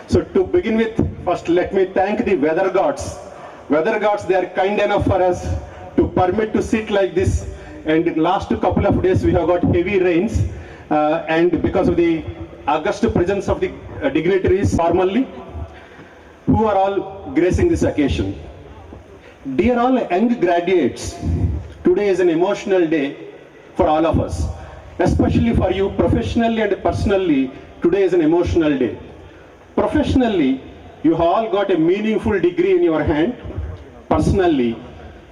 So to begin with, first let me thank the weather gods. Weather gods, they are kind enough for us to permit to sit like this. And last couple of days we have got heavy rains, and because of the august presence of the dignitaries formally, who are all gracing this occasion. Dear all young graduates, today is an emotional day for all of us. Especially for you professionally and personally, today is an emotional day. Professionally, you have all got a meaningful degree in your hand. Personally,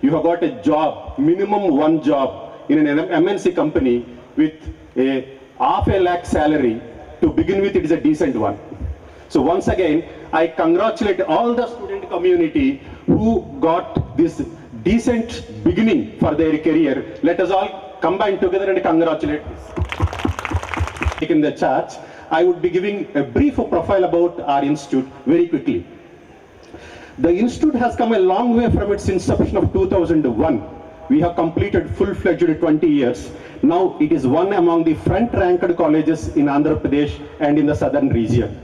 you have got a job, minimum one job in an MNC company with a half a lakh salary. To begin with, it is a decent one. So once again, I congratulate all the student community who got this decent beginning for their career. Let us all combine together and congratulate. In the charge, I would be giving a brief profile about our institute very quickly. The institute has come a long way from its inception of 2001. We have completed full-fledged 20 years. Now it is one among the front-ranked colleges in Andhra Pradesh and in the southern region.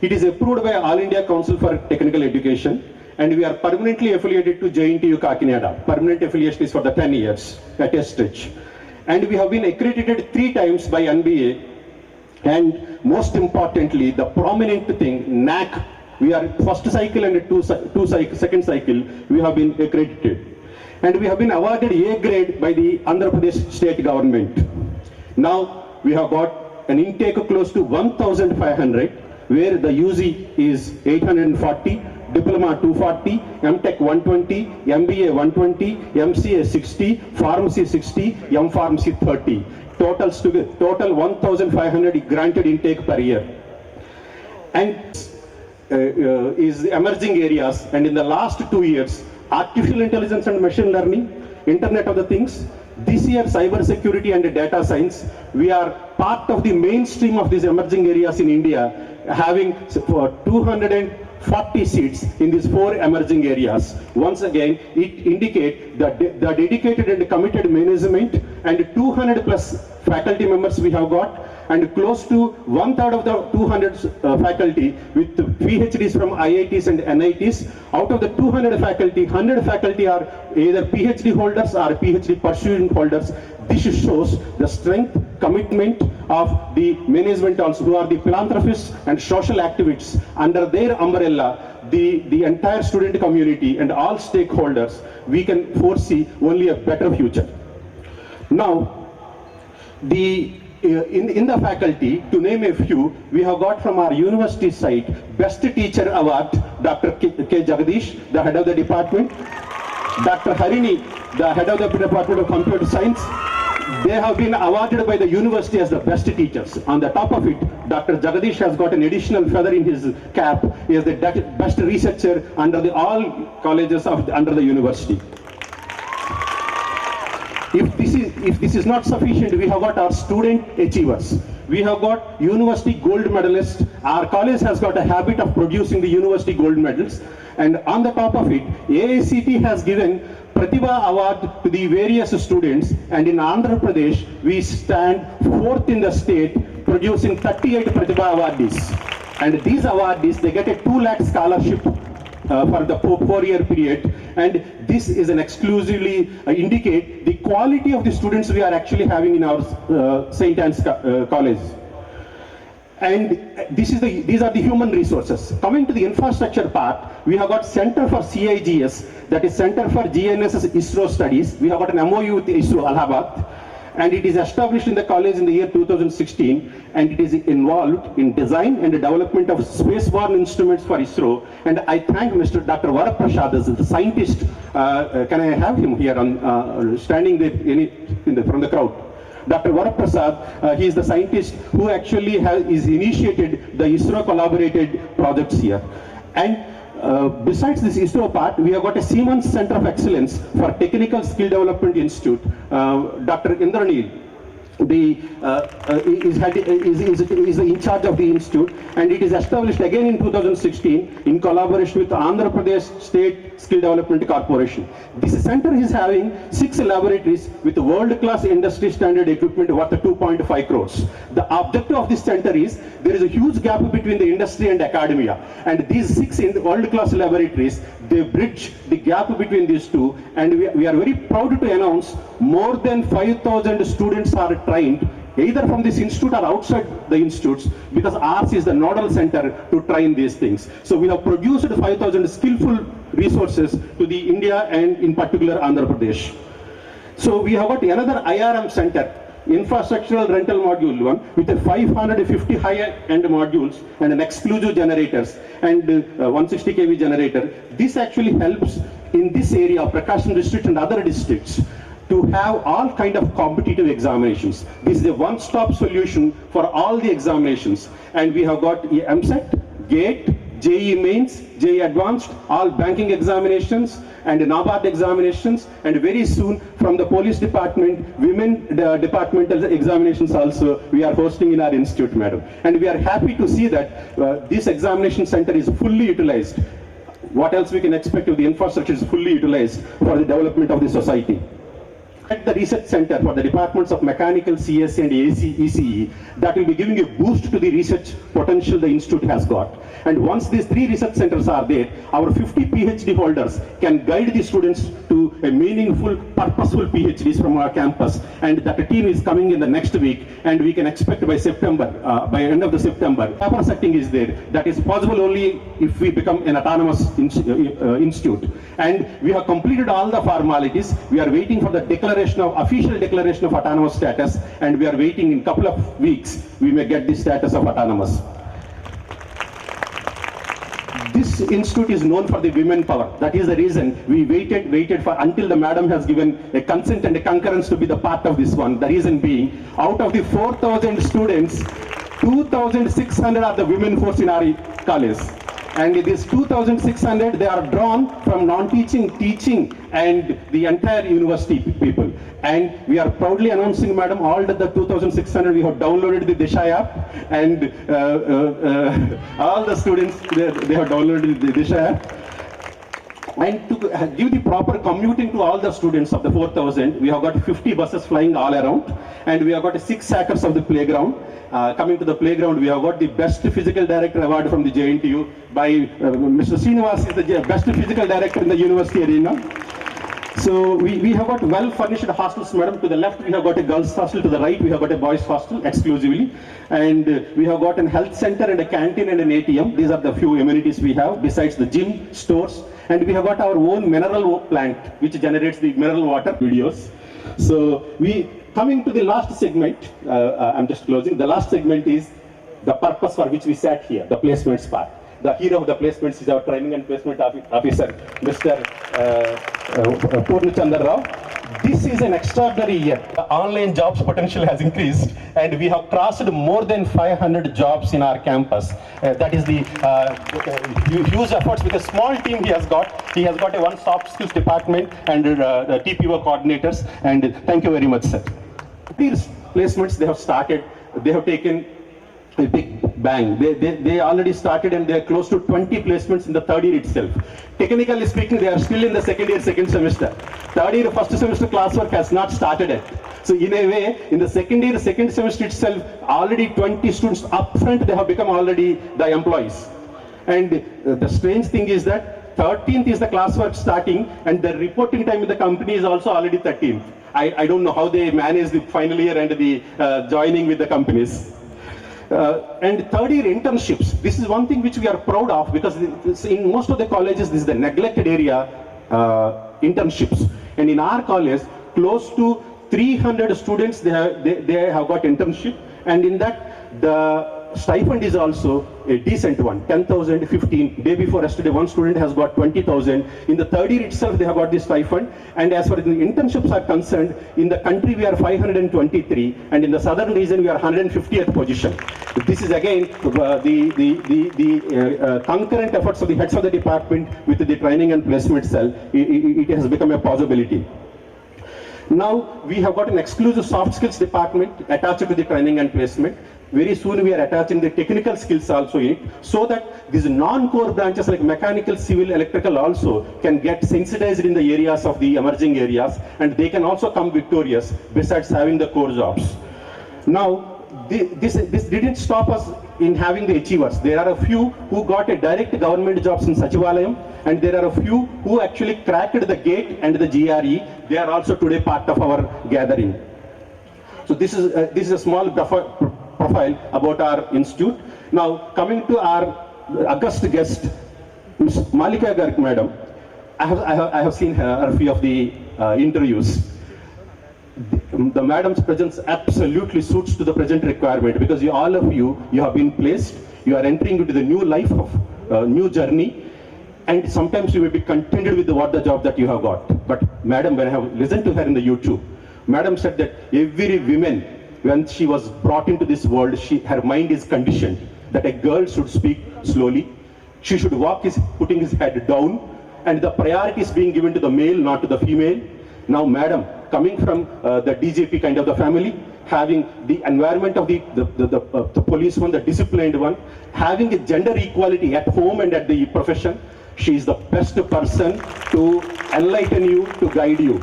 It is approved by All India Council for Technical Education, and we are permanently affiliated to JNTU Kakinada. Permanent affiliation is for the 10 years at a stretch. And we have been accredited 3 times by NBA, and most importantly, the prominent thing, NAC, we are first cycle and second cycle, we have been accredited. And we have been awarded A grade by the Andhra Pradesh state government. Now we have got an intake close to 1,500, where the UG is 840, Diploma 240, MTech 120, MBA 120, MCA 60, Pharmacy 60, M-Pharmacy 30. Total 1,500 granted intake per year. And is the emerging areas, and in the last 2 years, artificial intelligence and machine learning, Internet of the Things. This year, cyber security and data science. We are part of the mainstream of these emerging areas in India, having 240 seats in these 4 emerging areas. Once again, it indicates the dedicated and committed management, and 200 plus faculty members we have got, and close to 1/3 of the 200 faculty with PhDs from IITs and NITs. Out of the 200 faculty, 100 faculty are either PhD holders or PhD pursuing holders. This shows the strength, commitment of the management also, who are the philanthropists and social activists. Under their umbrella, the entire student community and all stakeholders, we can foresee only a better future. Now, in the faculty, to name a few, we have got from our university side, Best Teacher Award, Dr. K. Jagadish, the head of the department, Dr. Harini, the head of the Department of Computer Science. They have been awarded by the university as the best teachers. On the top of it, Dr. Jagadish has got an additional feather in his cap. He is the best researcher under all colleges under the university. If this is not sufficient, we have got our student achievers. We have got university gold medalists. Our college has got a habit of producing the university gold medals. And on the top of it, AICT has given Pratibha Award to the various students. And in Andhra Pradesh, we stand 4th in the state, producing 38 Pratibha awardees. And these awardees, they get a 2 lakh scholarship for the 4-year period, and this is an exclusively indicate the quality of the students we are actually having in our St. Anne's College. And these are the human resources. Coming to the infrastructure part, we have got Center for CIGS, that is Center for GNSS ISRO Studies. We have got an MOU with ISRO Allahabad, and it is established in the college in the year 2016, and it is involved in design and development of spaceborne instruments for ISRO. And I thank Mr. Dr. Varaprasad, the scientist. Can I have him here standing there from the crowd? Dr. Varaprasad, he is the scientist who actually is initiated the ISRO collaborated projects here. And besides this ISRO part, we have got a Siemens Center of Excellence for Technical Skill Development Institute. Dr. Indranil is in charge of the institute, and it is established again in 2016 in collaboration with Andhra Pradesh State Skill Development Corporation. This center is having 6 laboratories with world-class industry standard equipment worth 2.5 crores. The objective of this center is there is a huge gap between the industry and academia, and these 6 world-class laboratories, they bridge the gap between these two, and we are very proud to announce more than 5,000 students are trained either from this institute or outside the institutes, because ours is the nodal center to train these things. So we have produced 5,000 skillful resources to the India and in particular Andhra Pradesh. So we have got another IRM center, infrastructural rental module one, with a 550 high-end modules and an exclusive generators and 160 kV generator. This actually helps in this area of Prakasam district and other districts to have all kind of competitive examinations. This is a one-stop solution for all the examinations. And we have got MSET, GATE, JEE Mains, JEE Advanced, all banking examinations and NABARD examinations, and very soon from the police department, women departmental examinations also we are hosting in our institute, madam. And we are happy to see that this examination center is fully utilized. What else we can expect if the infrastructure is fully utilized for the development of the society? At the research center for the departments of mechanical, CSE and ECE, that will be giving a boost to the research potential the institute has got. And once these 3 research centers are there, our 50 PhD holders can guide the students to a meaningful, purposeful PhDs from our campus. And that team is coming in the next week, and we can expect by September, by end of the September, paper setting is there. That is possible only if we become an autonomous institute. And we have completed all the formalities. We are waiting for the official declaration of autonomous status, and we are waiting in couple of weeks, we may get the status of autonomous. This institute is known for the women power. That is the reason we waited for until the madam has given a consent and a concurrence to be the part of this one. The reason being, out of the 4,000 students, 2,600 are the women force in our college. And these 2,600, they are drawn from non-teaching, teaching, and the entire university people. And we are proudly announcing, madam, all the 2,600, we have downloaded the Disha app, and all the students, they have downloaded the Disha app. And to give the proper commuting to all the students of the 4,000, we have got 50 buses flying all around, and we have got 6 acres of the playground. Coming to the playground, we have got the best physical director award from the JNTU by Mr. Srinivas, is the best physical director in the university arena. So we have got well furnished hostels, madam. To the left we have got a girls hostel, to the right we have got a boys hostel exclusively, and we have got a health center and a canteen and an ATM. These are the few amenities we have besides the gym, stores, and we have got our own mineral plant which generates the mineral water videos. So coming to the last segment, I'm just closing. The last segment is the purpose for which we sat here, the placements part. The hero of the placements is our training and placement officer, Mr. Purnachandra Rao. This is an extraordinary year. The online jobs potential has increased, and we have crossed more than 500 jobs in our campus. That is the huge efforts with a small team he has got. He has got a one soft skills department and the TPO coordinators. And thank you very much, sir. These placements they have started, they have taken a big bang. They already started, and they are close to 20 placements in the third year itself. Technically speaking, they are still in the second year, second semester. Third year, first semester classwork has not started yet. So in a way, in the second year, second semester itself, already 20 students up front, they have become already the employees. And the strange thing is that 13th is the classwork starting, and the reporting time in the company is also already 13th. I don't know how they manage the final year and the joining with the companies. And third year internships, this is one thing which we are proud of, because in most of the colleges this is the neglected area, internships. And in our college, close to 300 students they have got internship, and in that the stipend is also a decent one, 10,000, 15. Day before yesterday, one student has got 20,000. In the third year itself, they have got this stipend. And as far as the internships are concerned, in the country we are 523, and in the southern region we are 150th position. This is again the concurrent efforts of the heads of the department with the training and placement cell. It has become a possibility. Now we have got an exclusive soft skills department attached to the training and placement. Very soon we are attaching the technical skills also in it, so that these non-core branches like mechanical, civil, electrical also can get sensitized in the areas of the emerging areas, and they can also come victorious besides having the core jobs. Now, this didn't stop us in having the achievers. There are a few who got a direct government jobs in Sachivalayam, and there are a few who actually cracked the GATE and the GRE. They are also today part of our gathering. So this is a small profile about our institute. Now, coming to our august guest, Ms. Malika Garg Madam. I have seen her a few of the interviews. The madam's presence absolutely suits to the present requirement, because all of you have been placed, you are entering into the new life of new journey, and sometimes you may be contented with the job that you have got. But madam, when I have listened to her in the YouTube, madam said that every woman, when she was brought into this world, her mind is conditioned that a girl should speak slowly, she should walk putting his head down, and the priority is being given to the male, not to the female. Now, madam, coming from the DJP kind of the family, having the environment of the police one, the disciplined one, having a gender equality at home and at the profession, she is the best person to enlighten you, to guide you.